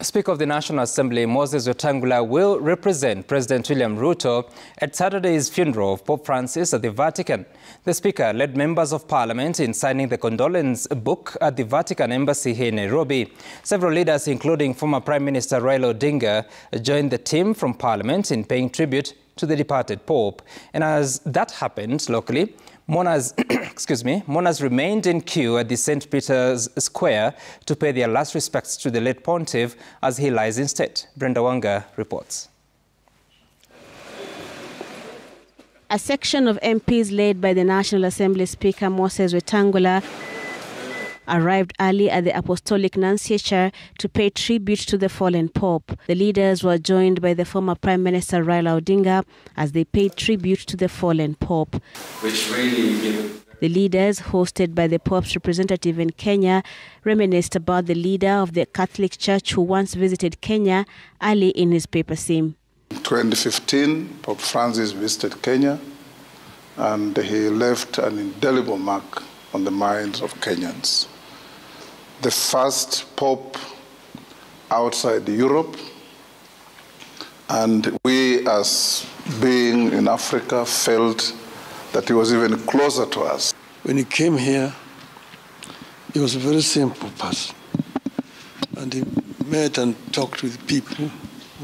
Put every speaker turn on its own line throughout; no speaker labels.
Speaker of the National Assembly, Moses Wetangula, will represent President William Ruto at Saturday's funeral of Pope Francis at the Vatican. The Speaker led members of Parliament in signing the condolence book at the Vatican Embassy here in Nairobi. Several leaders, including former Prime Minister Raila Odinga, joined the team from Parliament in paying tribute to the departed Pope. And as that happened locally, mourners remained in queue at the St. Peter's Square to pay their last respects to the late pontiff as he lies in state. Brenda Wanga reports.
A section of MPs led by the National Assembly Speaker Moses Wetangula arrived early at the Apostolic Nunciature to pay tribute to the fallen Pope. The leaders were joined by the former Prime Minister Raila Odinga as they paid tribute to the fallen Pope. The leaders, hosted by the Pope's representative in Kenya, reminisced about the leader of the Catholic Church who once visited Kenya early in his papacy.
In 2015, Pope Francis visited Kenya and he left an indelible mark on the minds of Kenyans. The first Pope outside Europe, and we as being in Africa felt that he was even closer to us.
When he came here, he was a very simple person, and he met and talked with people,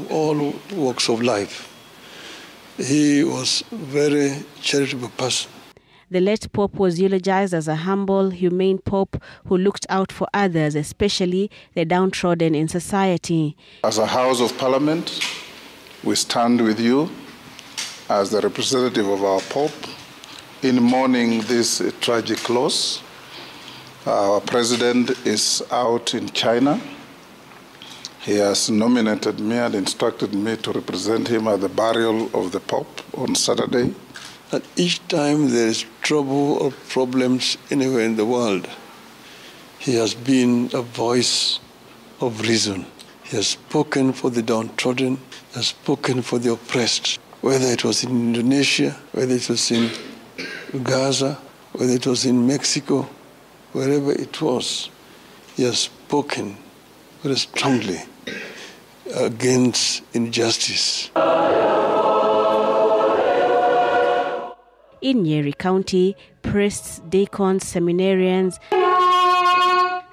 all walks of life. He was a very charitable person.
The late Pope was eulogized as a humble, humane Pope who looked out for others, especially the downtrodden in society.
As a House of Parliament, we stand with you as the representative of our Pope in mourning this tragic loss. Our President is out in China. He has nominated me and instructed me to represent him at the burial of the Pope on Saturday.
And each time there is trouble or problems anywhere in the world, he has been a voice of reason. He has spoken for the downtrodden, he has spoken for the oppressed, whether it was in Indonesia, whether it was in Gaza, whether it was in Mexico, wherever it was, he has spoken very strongly against injustice.
In Nyeri County, priests, deacons, seminarians,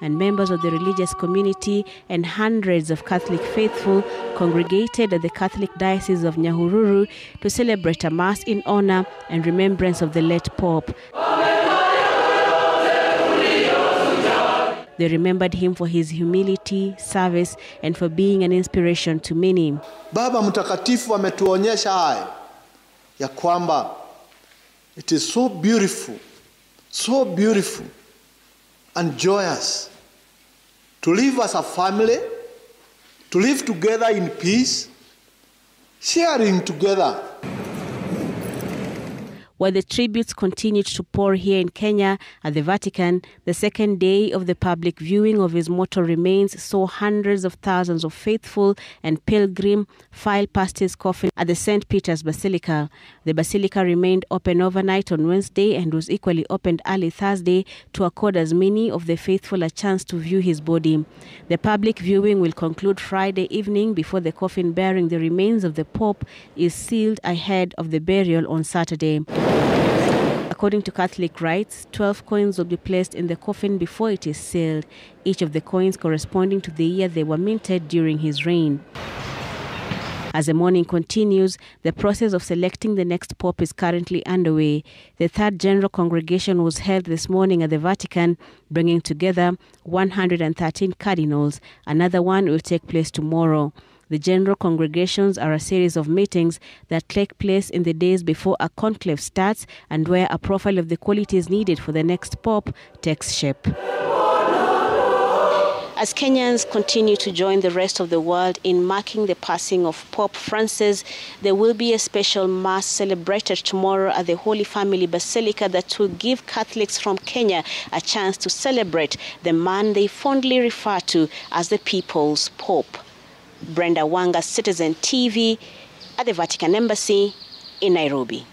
and members of the religious community and hundreds of Catholic faithful congregated at the Catholic Diocese of Nyahururu to celebrate a Mass in honor and remembrance of the late Pope. They remembered him for his humility, service, and for being an inspiration to many.
Baba Mtakatifu ametuonyesha haya ya kwamba it is so beautiful and joyous to live as a family, to live together in peace, sharing together.
While the tributes continued to pour here in Kenya at the Vatican, the second day of the public viewing of his mortal remains saw hundreds of thousands of faithful and pilgrims file past his coffin at the St. Peter's Basilica. The Basilica remained open overnight on Wednesday and was equally opened early Thursday to accord as many of the faithful a chance to view his body. The public viewing will conclude Friday evening before the coffin bearing the remains of the Pope is sealed ahead of the burial on Saturday. According to Catholic rites, 12 coins will be placed in the coffin before it is sealed, each of the coins corresponding to the year they were minted during his reign. As the mourning continues, the process of selecting the next Pope is currently underway. The third General Congregation was held this morning at the Vatican, bringing together 113 cardinals. Another one will take place tomorrow. The general congregations are a series of meetings that take place in the days before a conclave starts and where a profile of the qualities needed for the next Pope takes shape. As Kenyans continue to join the rest of the world in marking the passing of Pope Francis, there will be a special Mass celebrated tomorrow at the Holy Family Basilica that will give Catholics from Kenya a chance to celebrate the man they fondly refer to as the People's Pope. Brenda Wanga, Citizen TV, at the Vatican Embassy in Nairobi.